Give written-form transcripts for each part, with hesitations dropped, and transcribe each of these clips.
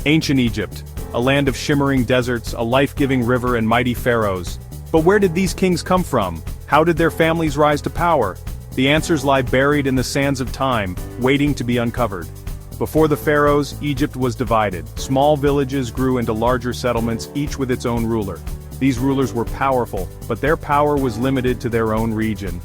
Ancient Egypt, a land of shimmering deserts, a life-giving river and mighty pharaohs. But where did these kings come from? How did their families rise to power? The answers lie buried in the sands of time, waiting to be uncovered. Before the pharaohs, Egypt was divided. Small villages grew into larger settlements, each with its own ruler. These rulers were powerful, but their power was limited to their own region.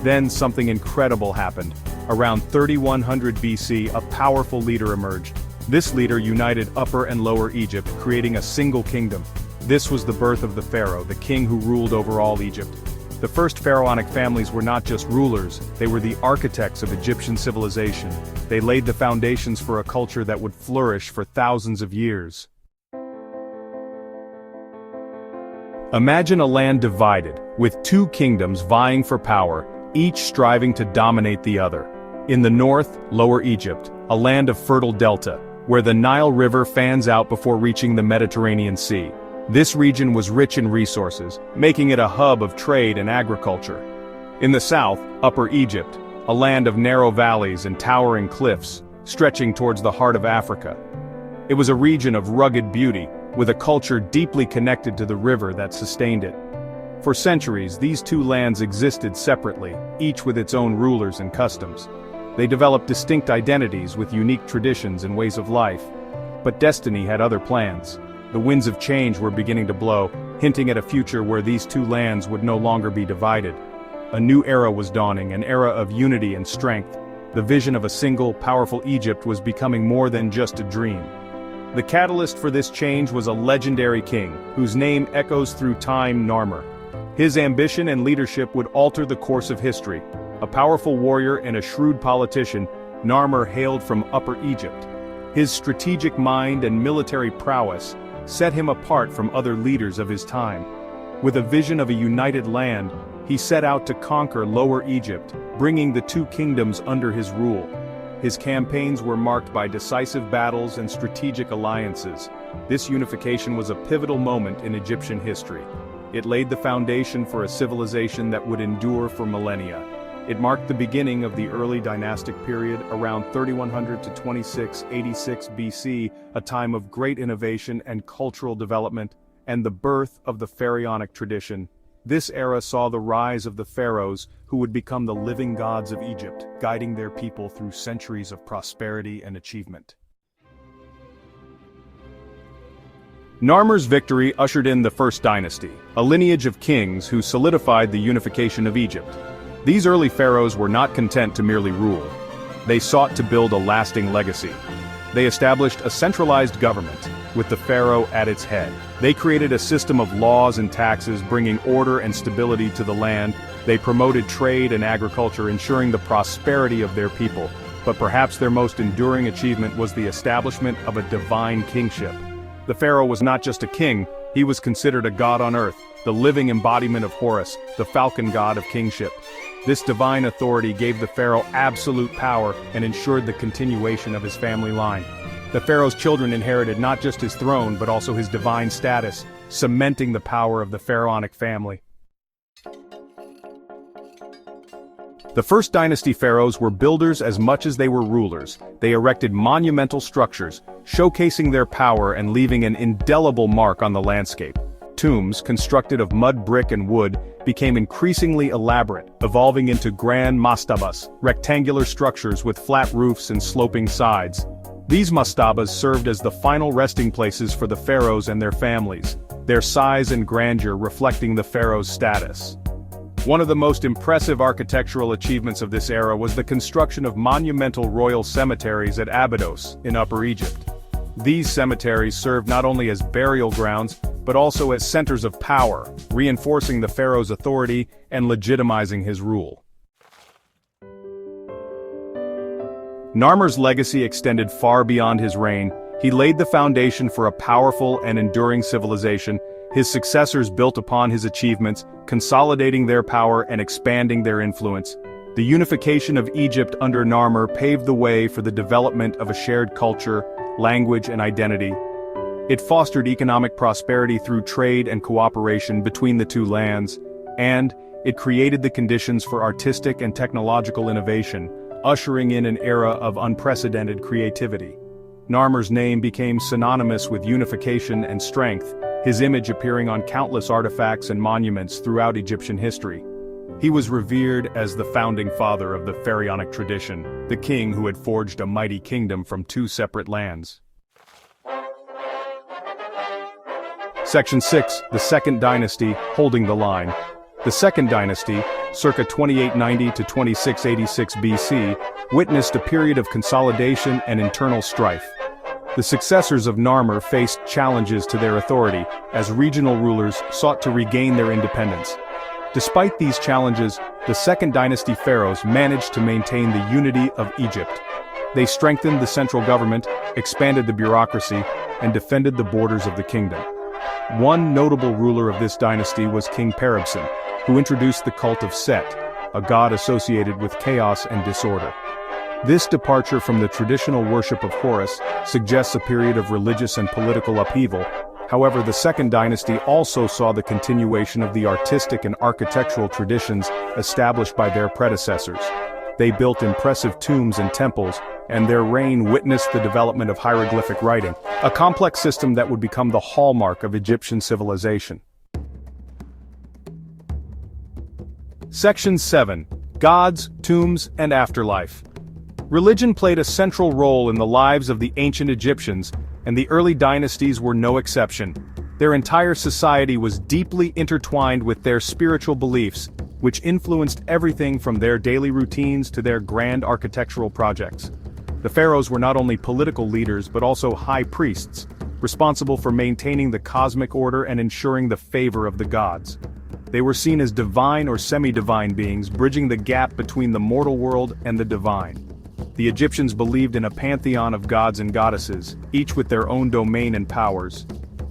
Then something incredible happened. Around 3100 BC, a powerful leader emerged. This leader united Upper and Lower Egypt, creating a single kingdom. This was the birth of the pharaoh, the king who ruled over all Egypt. The first pharaonic families were not just rulers, they were the architects of Egyptian civilization. They laid the foundations for a culture that would flourish for thousands of years. Imagine a land divided, with two kingdoms vying for power, each striving to dominate the other. In the north, Lower Egypt, a land of fertile delta, where the Nile River fans out before reaching the Mediterranean Sea. This region was rich in resources, making it a hub of trade and agriculture. In the south, Upper Egypt, a land of narrow valleys and towering cliffs, stretching towards the heart of Africa. It was a region of rugged beauty, with a culture deeply connected to the river that sustained it. For centuries, these two lands existed separately, each with its own rulers and customs. They developed distinct identities with unique traditions and ways of life. But destiny had other plans. The winds of change were beginning to blow, hinting at a future where these two lands would no longer be divided. A new era was dawning, an era of unity and strength. The vision of a single, powerful Egypt was becoming more than just a dream. The catalyst for this change was a legendary king, whose name echoes through time: Narmer. His ambition and leadership would alter the course of history. A powerful warrior and a shrewd politician, Narmer hailed from Upper Egypt. His strategic mind and military prowess set him apart from other leaders of his time. With a vision of a united land, he set out to conquer Lower Egypt, bringing the two kingdoms under his rule. His campaigns were marked by decisive battles and strategic alliances. This unification was a pivotal moment in Egyptian history. It laid the foundation for a civilization that would endure for millennia. It marked the beginning of the early dynastic period, around 3100 to 2686 BC, a time of great innovation and cultural development, and the birth of the pharaonic tradition. This era saw the rise of the pharaohs, who would become the living gods of Egypt, guiding their people through centuries of prosperity and achievement. Narmer's victory ushered in the First Dynasty, a lineage of kings who solidified the unification of Egypt. These early pharaohs were not content to merely rule. They sought to build a lasting legacy. They established a centralized government, with the pharaoh at its head. They created a system of laws and taxes, bringing order and stability to the land. They promoted trade and agriculture, ensuring the prosperity of their people. But perhaps their most enduring achievement was the establishment of a divine kingship. The pharaoh was not just a king, he was considered a god on earth, the living embodiment of Horus, the falcon god of kingship. This divine authority gave the pharaoh absolute power and ensured the continuation of his family line. The pharaoh's children inherited not just his throne but also his divine status, cementing the power of the pharaonic family. The First Dynasty pharaohs were builders as much as they were rulers. They erected monumental structures, showcasing their power and leaving an indelible mark on the landscape. Tombs, constructed of mud, brick, and wood, became increasingly elaborate, evolving into grand mastabas, rectangular structures with flat roofs and sloping sides. These mastabas served as the final resting places for the pharaohs and their families, their size and grandeur reflecting the pharaoh's status. One of the most impressive architectural achievements of this era was the construction of monumental royal cemeteries at Abydos, in Upper Egypt. These cemeteries served not only as burial grounds, but also as centers of power, reinforcing the pharaoh's authority and legitimizing his rule. Narmer's legacy extended far beyond his reign. He laid the foundation for a powerful and enduring civilization. His successors built upon his achievements, consolidating their power and expanding their influence. The unification of Egypt under Narmer paved the way for the development of a shared culture, language, and identity. It fostered economic prosperity through trade and cooperation between the two lands, and it created the conditions for artistic and technological innovation, ushering in an era of unprecedented creativity. Narmer's name became synonymous with unification and strength, his image appearing on countless artifacts and monuments throughout Egyptian history. He was revered as the founding father of the pharaonic tradition, the king who had forged a mighty kingdom from two separate lands. Section 6, the Second Dynasty, holding the line. The Second Dynasty, circa 2890 to 2686 BC, witnessed a period of consolidation and internal strife. The successors of Narmer faced challenges to their authority, as regional rulers sought to regain their independence. Despite these challenges, the Second Dynasty pharaohs managed to maintain the unity of Egypt. They strengthened the central government, expanded the bureaucracy, and defended the borders of the kingdom. One notable ruler of this dynasty was King Peribsen, who introduced the cult of Set, a god associated with chaos and disorder. This departure from the traditional worship of Horus suggests a period of religious and political upheaval. However, the Second Dynasty also saw the continuation of the artistic and architectural traditions established by their predecessors. They built impressive tombs and temples, and their reign witnessed the development of hieroglyphic writing, a complex system that would become the hallmark of Egyptian civilization. Section 7. Gods, Tombs, and Afterlife. Religion played a central role in the lives of the ancient Egyptians, and the early dynasties were no exception. Their entire society was deeply intertwined with their spiritual beliefs, which influenced everything from their daily routines to their grand architectural projects. The pharaohs were not only political leaders but also high priests, responsible for maintaining the cosmic order and ensuring the favor of the gods. They were seen as divine or semi-divine beings, bridging the gap between the mortal world and the divine. The Egyptians believed in a pantheon of gods and goddesses, each with their own domain and powers.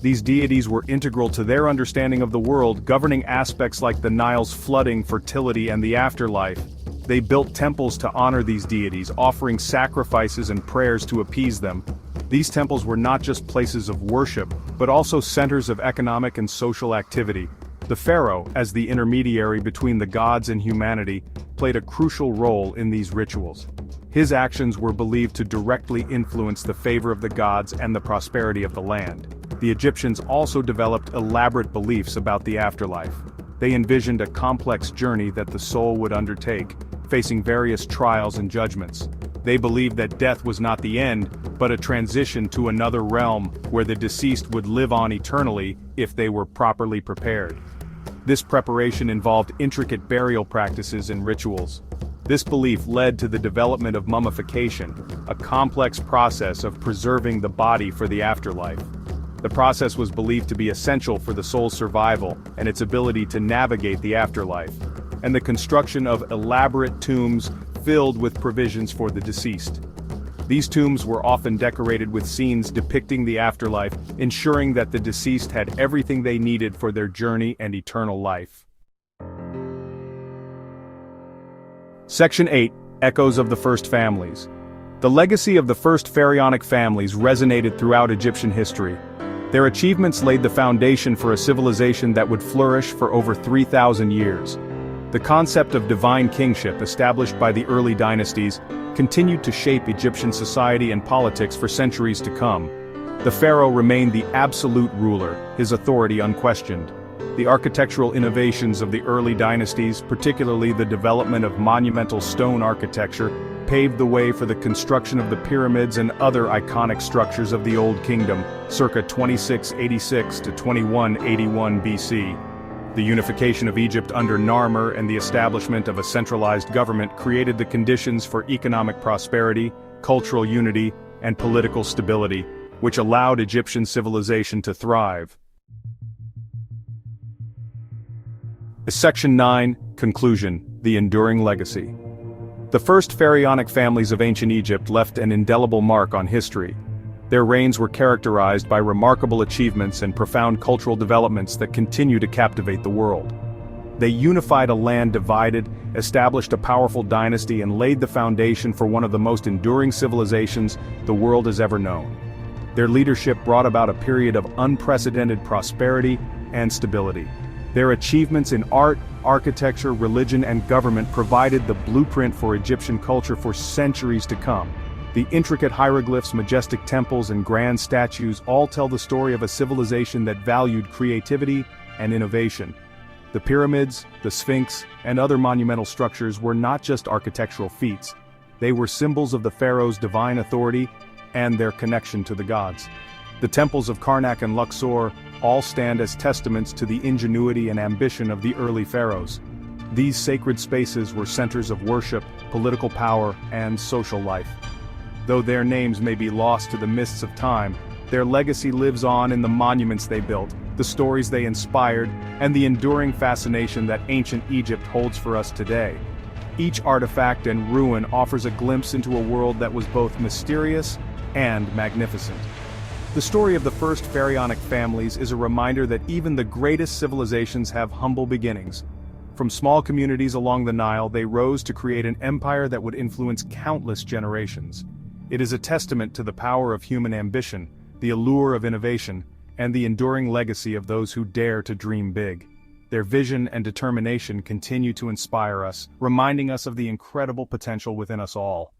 These deities were integral to their understanding of the world, governing aspects like the Nile's flooding, fertility, and the afterlife. They built temples to honor these deities, offering sacrifices and prayers to appease them. These temples were not just places of worship, but also centers of economic and social activity. The pharaoh, as the intermediary between the gods and humanity, played a crucial role in these rituals. His actions were believed to directly influence the favor of the gods and the prosperity of the land. The Egyptians also developed elaborate beliefs about the afterlife. They envisioned a complex journey that the soul would undertake, facing various trials and judgments. They believed that death was not the end, but a transition to another realm where the deceased would live on eternally if they were properly prepared. This preparation involved intricate burial practices and rituals. This belief led to the development of mummification, a complex process of preserving the body for the afterlife. The process was believed to be essential for the soul's survival and its ability to navigate the afterlife, and the construction of elaborate tombs filled with provisions for the deceased. These tombs were often decorated with scenes depicting the afterlife, ensuring that the deceased had everything they needed for their journey and eternal life. Section 8. Echoes of the First Families. The legacy of the first pharaonic families resonated throughout Egyptian history. Their achievements laid the foundation for a civilization that would flourish for over 3,000 years. The concept of divine kingship established by the early dynasties continued to shape Egyptian society and politics for centuries to come. The pharaoh remained the absolute ruler, his authority unquestioned. The architectural innovations of the early dynasties, particularly the development of monumental stone architecture, paved the way for the construction of the pyramids and other iconic structures of the Old Kingdom, circa 2686 to 2181 BC. The unification of Egypt under Narmer and the establishment of a centralized government created the conditions for economic prosperity, cultural unity, and political stability, which allowed Egyptian civilization to thrive. Section 9. Conclusion. The Enduring Legacy. The first pharaonic families of ancient Egypt left an indelible mark on history. Their reigns were characterized by remarkable achievements and profound cultural developments that continue to captivate the world. They unified a land divided, established a powerful dynasty, and laid the foundation for one of the most enduring civilizations the world has ever known. Their leadership brought about a period of unprecedented prosperity and stability. Their achievements in art, architecture, religion, and government provided the blueprint for Egyptian culture for centuries to come. The intricate hieroglyphs, majestic temples, and grand statues all tell the story of a civilization that valued creativity and innovation. The pyramids, the Sphinx, and other monumental structures were not just architectural feats. They were symbols of the pharaoh's divine authority and their connection to the gods. The temples of Karnak and Luxor all stand as testaments to the ingenuity and ambition of the early pharaohs. These sacred spaces were centers of worship, political power, and social life. Though their names may be lost to the mists of time, their legacy lives on in the monuments they built, the stories they inspired, and the enduring fascination that ancient Egypt holds for us today. Each artifact and ruin offers a glimpse into a world that was both mysterious and magnificent. The story of the first pharaonic families is a reminder that even the greatest civilizations have humble beginnings. From small communities along the Nile, they rose to create an empire that would influence countless generations. It is a testament to the power of human ambition, the allure of innovation, and the enduring legacy of those who dare to dream big. Their vision and determination continue to inspire us, reminding us of the incredible potential within us all.